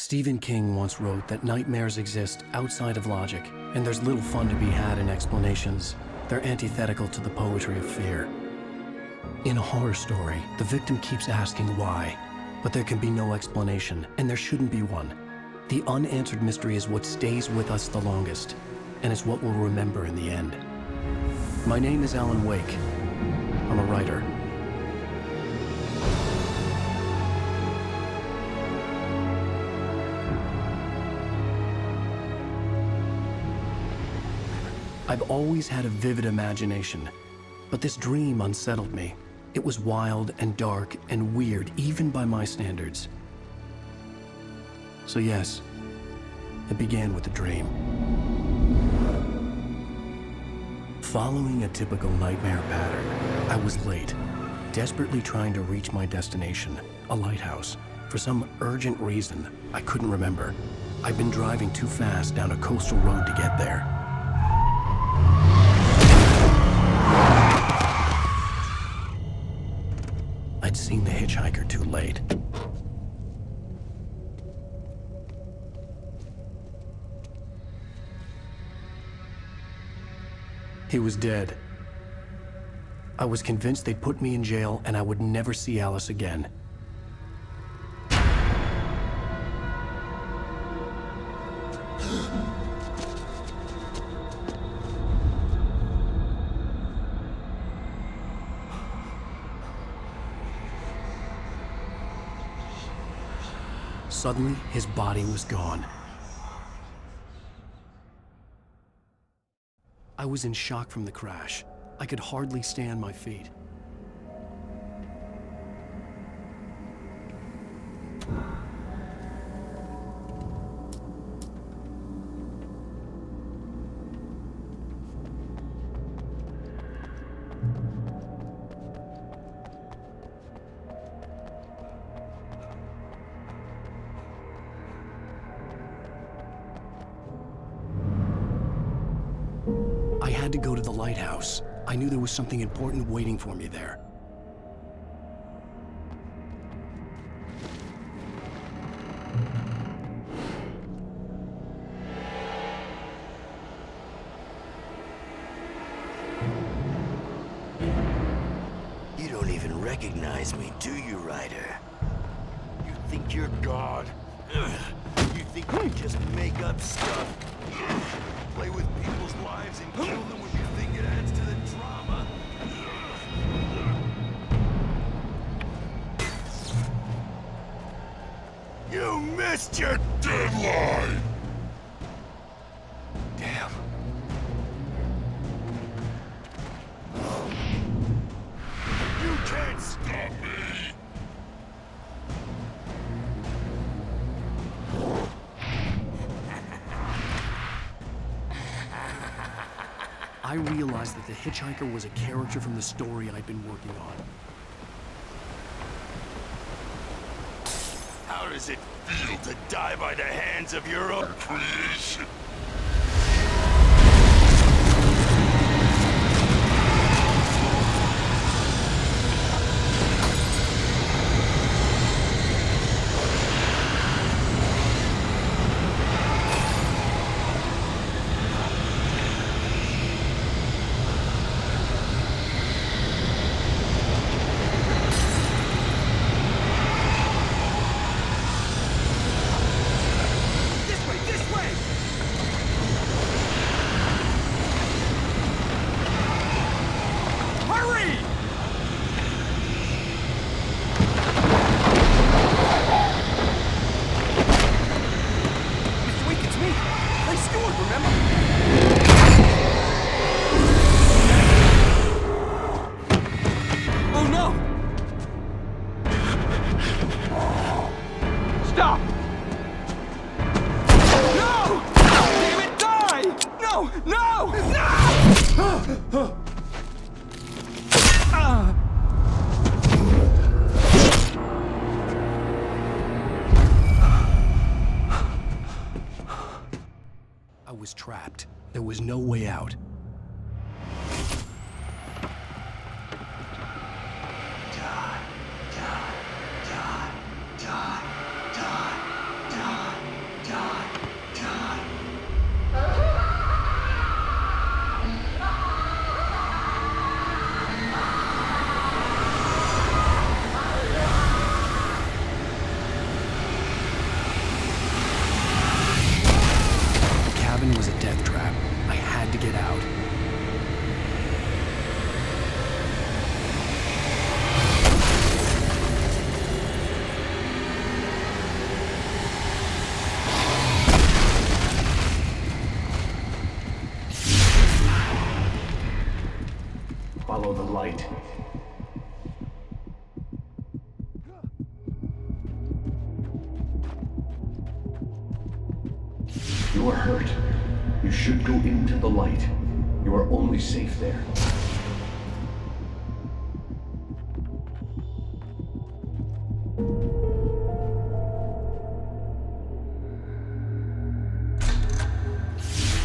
Stephen King once wrote that nightmares exist outside of logic, and there's little fun to be had in explanations. They're antithetical to the poetry of fear. In a horror story, the victim keeps asking why, but there can be no explanation, and there shouldn't be one. The unanswered mystery is what stays with us the longest, and it's what we'll remember in the end. My name is Alan Wake. I'm a writer. I've always had a vivid imagination, but this dream unsettled me. It was wild and dark and weird, even by my standards. So yes, it began with a dream. Following a typical nightmare pattern, I was late, desperately trying to reach my destination, a lighthouse. For some urgent reason, I couldn't remember. I'd been driving too fast down a coastal road to get there. I'd seen the hitchhiker too late. He was dead. I was convinced they'd put me in jail and I would never see Alice again. Suddenly, his body was gone. I was in shock from the crash. I could hardly stay on my feet. I had to go to the lighthouse. I knew there was something important waiting for me there. You don't even recognize me, do you, Ryder? You think you're God? You think you just make up stuff? Play with people's lives and kill them when you think it adds to the drama? You missed your deadline! Damn. You can't stop me! I realized that the hitchhiker was a character from the story I'd been working on. How does it feel to die by the hands of your own creation? Stop! No! Damn it, die! No! No! No! I was trapped. There was no way out. Die, die, die, die, die, die. the light. You are hurt. You should go into the light. You are only safe there.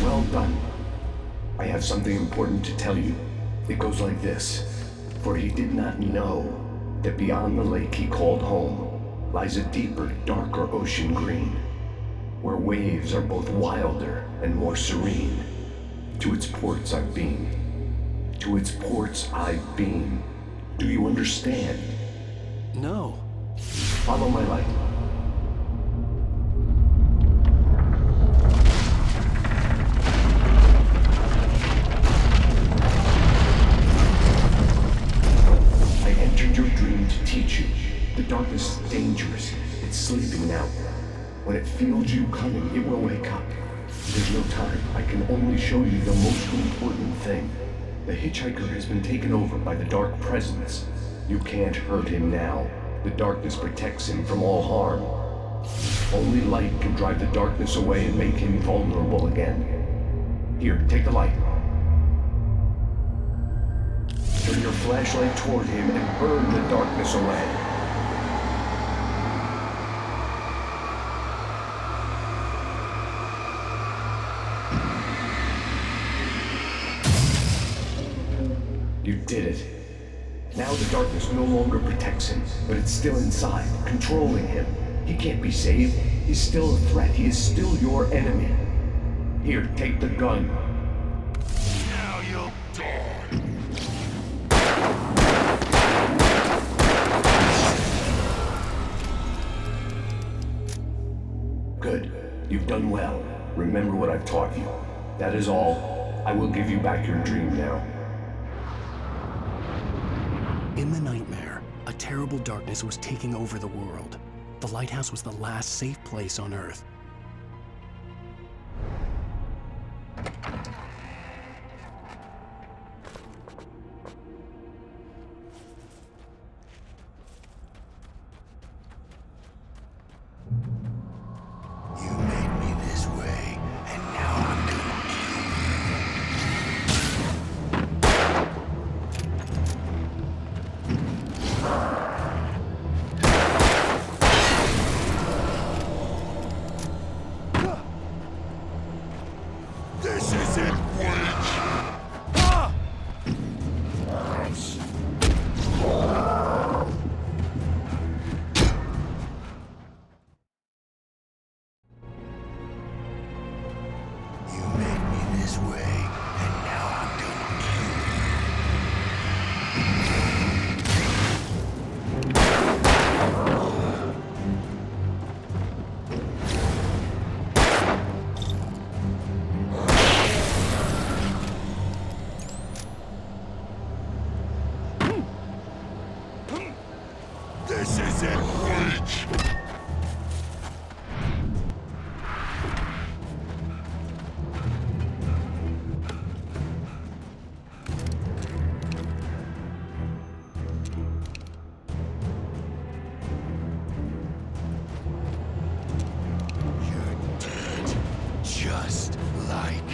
Well done. I have something important to tell you. It goes like this. For he did not know that beyond the lake he called home lies a deeper, darker ocean green, where waves are both wilder and more serene. To its ports I've been. To its ports I've been. Do you understand? No. Follow my light. I entered your dream to teach you. The darkness is dangerous. It's sleeping now. When it feels you coming, it will wake up. There's no time. I can only show you the most important thing. The hitchhiker has been taken over by the dark presence. You can't hurt him now. The darkness protects him from all harm. Only light can drive the darkness away and make him vulnerable again. Here, take the light. Turn your flashlight toward him and burn the darkness away. You did it. Now the darkness no longer protects him, but it's still inside, controlling him. He can't be saved. He's still a threat. He is still your enemy. Here, take the gun. Now you'll die. Good. You've done well. Remember what I've taught you. That is all. I will give you back your dream now. In the nightmare, a terrible darkness was taking over the world. The lighthouse was the last safe place on Earth. You made me this way, and now I'm gonna This isn't witch! You made me this way, and now I'm gonna kill you. This isn't witch! You're dead, just like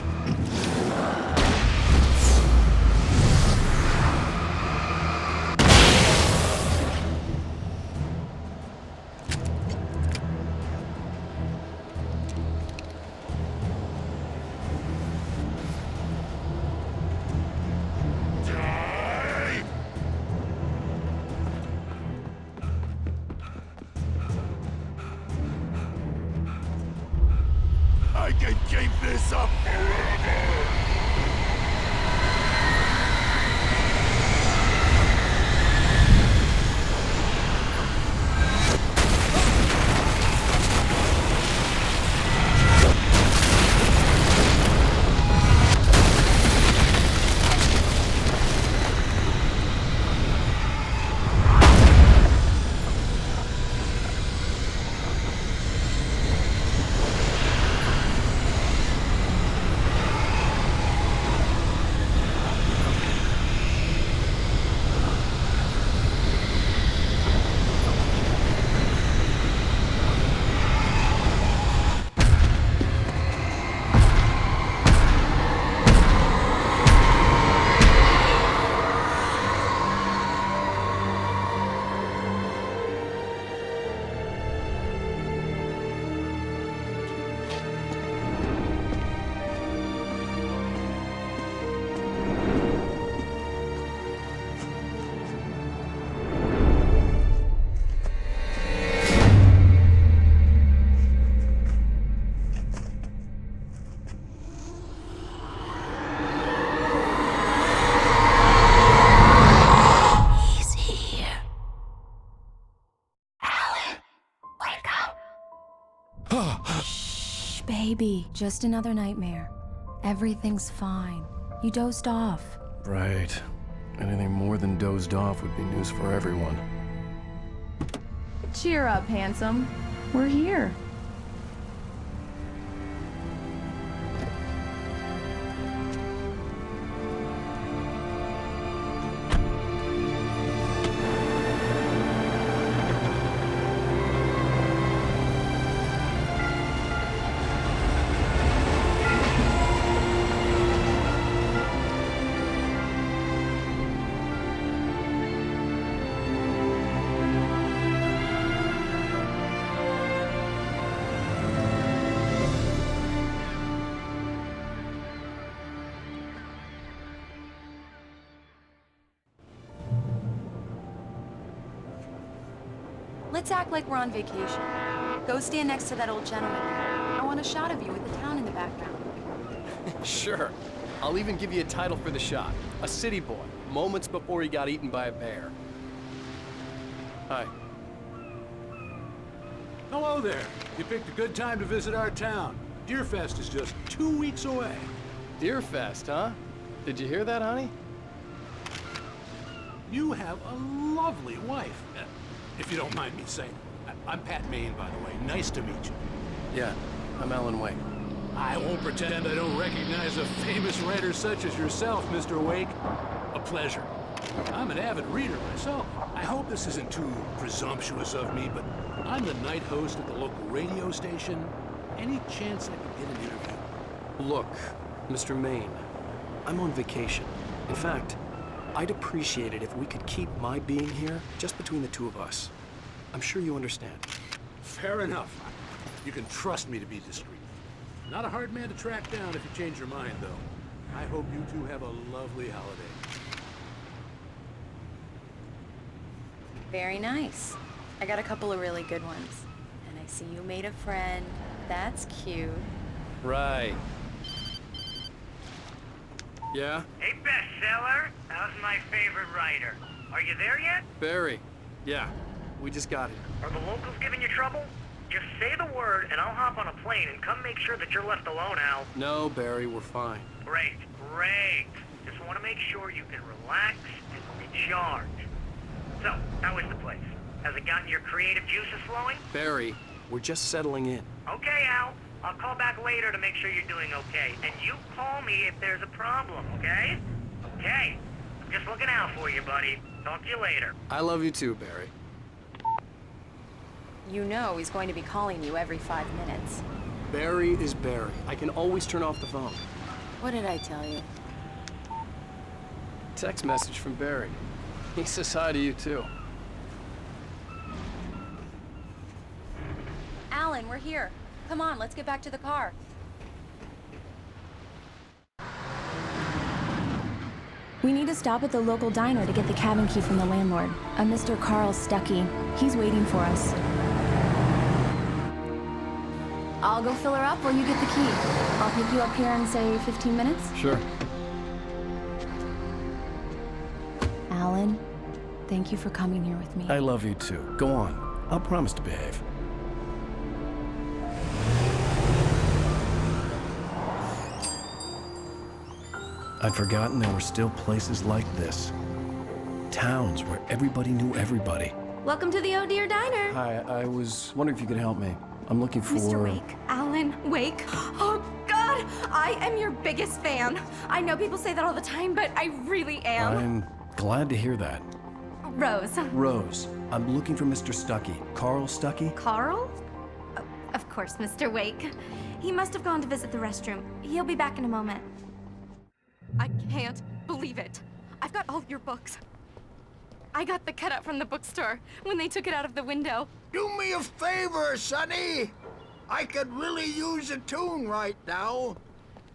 die! I can keep this up forever! Maybe just another nightmare. Everything's fine. You dozed off. Right. Anything more than dozed off would be news for everyone. Cheer up, handsome. We're here. Let's act like we're on vacation. Go stand next to that old gentleman. I want a shot of you with the town in the background. Sure. I'll even give you a title for the shot. A city boy, moments before he got eaten by a bear. Hi. Hello there. You picked a good time to visit our town. Deerfest is just 2 weeks away. Deerfest, huh? Did you hear that, honey? You have a lovely wife. If you don't mind me saying. I'm Pat Maine, by the way. Nice to meet you. Yeah, I'm Alan Wake. I won't pretend I don't recognize a famous writer such as yourself, Mr. Wake. A pleasure. I'm an avid reader myself. I hope this isn't too presumptuous of me, but I'm the night host at the local radio station. Any chance I could get an interview? Look, Mr. Maine, I'm on vacation. In fact, I'd appreciate it if we could keep my being here just between the two of us. I'm sure you understand. Fair enough. You can trust me to be discreet. Not a hard man to track down if you change your mind, though. I hope you two have a lovely holiday. Very nice. I got a couple of really good ones. And I see you made a friend. That's cute. Right. Yeah? Hey, bestseller. How's my favorite writer? Are you there yet? Barry. Yeah, we just got here. Are the locals giving you trouble? Just say the word and I'll hop on a plane and come make sure that you're left alone, Al. No, Barry, we're fine. Great, great. Just want to make sure you can relax and recharge. So, how is the place? Has it gotten your creative juices flowing? Barry, we're just settling in. Okay, Al. I'll call back later to make sure you're doing okay. And you call me if there's a problem, okay? Okay. I'm just looking out for you, buddy. Talk to you later. I love you too, Barry. You know he's going to be calling you every 5 minutes. Barry is Barry. I can always turn off the phone. What did I tell you? Text message from Barry. He says hi to you too. Alan, we're here. Come on, let's get back to the car. We need to stop at the local diner to get the cabin key from the landlord, a Mr. Carl Stuckey. He's waiting for us. I'll go fill her up while you get the key. I'll pick you up here in, say, 15 minutes? Sure. Alan, thank you for coming here with me. I love you too. Go on. I'll promise to behave. I'd forgotten there were still places like this. Towns where everybody knew everybody. Welcome to the Oh Dear Diner. Hi, I was wondering if you could help me. I'm looking for... Mr. Wake. Alan Wake. Oh, God! I am your biggest fan. I know people say that all the time, but I really am. I'm glad to hear that. Rose. Rose, I'm looking for Mr. Stuckey. Carl Stuckey? Carl? Of course, Mr. Wake. He must have gone to visit the restroom. He'll be back in a moment. I can't believe it. I've got all your books. I got the cutout from the bookstore when they took it out of the window. Do me a favor, Sonny. I could really use a tune right now.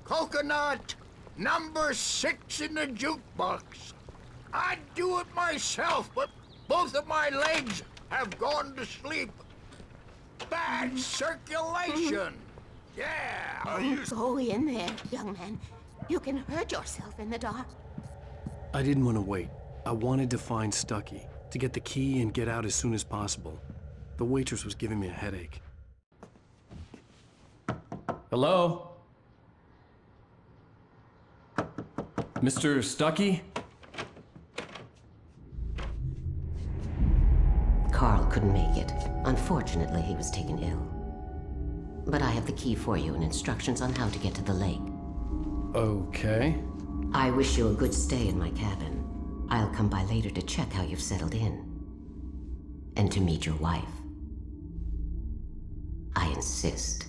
Coconut, number 6 in the jukebox. I'd do it myself, but both of my legs have gone to sleep. Bad circulation. Yeah. Go in there, young man. You can hurt yourself in the dark. I didn't want to wait. I wanted to find Stuckey, to get the key and get out as soon as possible. The waitress was giving me a headache. Hello? Mr. Stuckey? Carl couldn't make it. Unfortunately, he was taken ill. But I have the key for you and instructions on how to get to the lake. Okay. I wish you a good stay in my cabin. I'll come by later to check how you've settled in. And to meet your wife. I insist.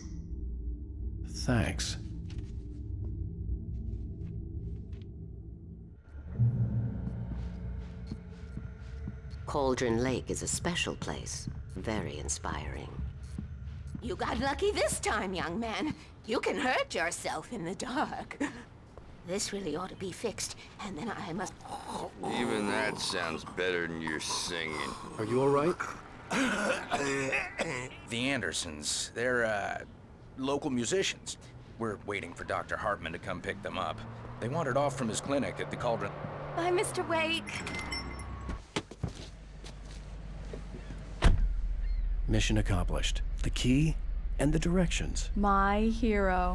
Thanks. Cauldron Lake is a special place. Very inspiring. You got lucky this time, young man. You can hurt yourself in the dark. This really ought to be fixed, and then I must... Even that sounds better than your singing. Are you all right? The Andersons, they're, local musicians. We're waiting for Dr. Hartman to come pick them up. They wandered off from his clinic at the Cauldron. Bye, Mr. Wake. Mission accomplished. The key and the directions. My hero.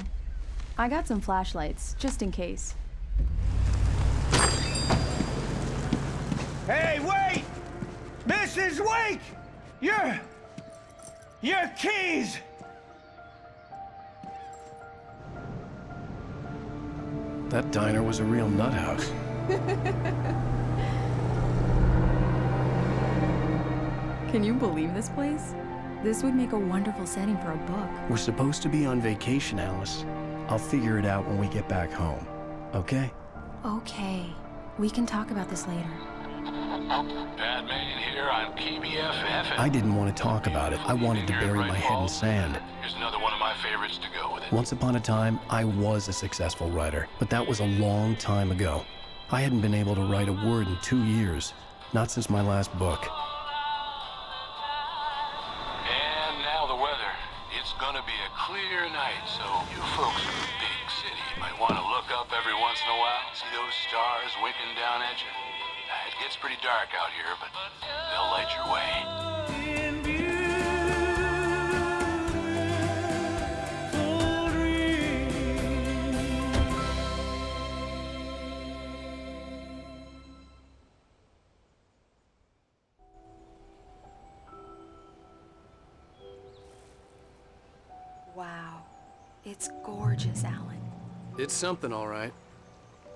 I got some flashlights, just in case. Hey, wait! Mrs. Wake! Your keys! That diner was a real nut house. Can you believe this place? This would make a wonderful setting for a book. We're supposed to be on vacation, Alice. I'll figure it out when we get back home. Okay? Okay. We can talk about this later. Batman here on KBFF. I didn't want to talk about it. I wanted to bury my head in sand. Here's another one of my favorites to go with it. Once upon a time, I was a successful writer, but that was a long time ago. I hadn't been able to write a word in 2 years. Not since my last book. And now the weather. It's gonna be a clear night, so you folks in the big city might want to look up every once in a while, see those stars winking down at you. It gets pretty dark out here, but they'll light your way. Wow. It's gorgeous, Alan. It's something, all right.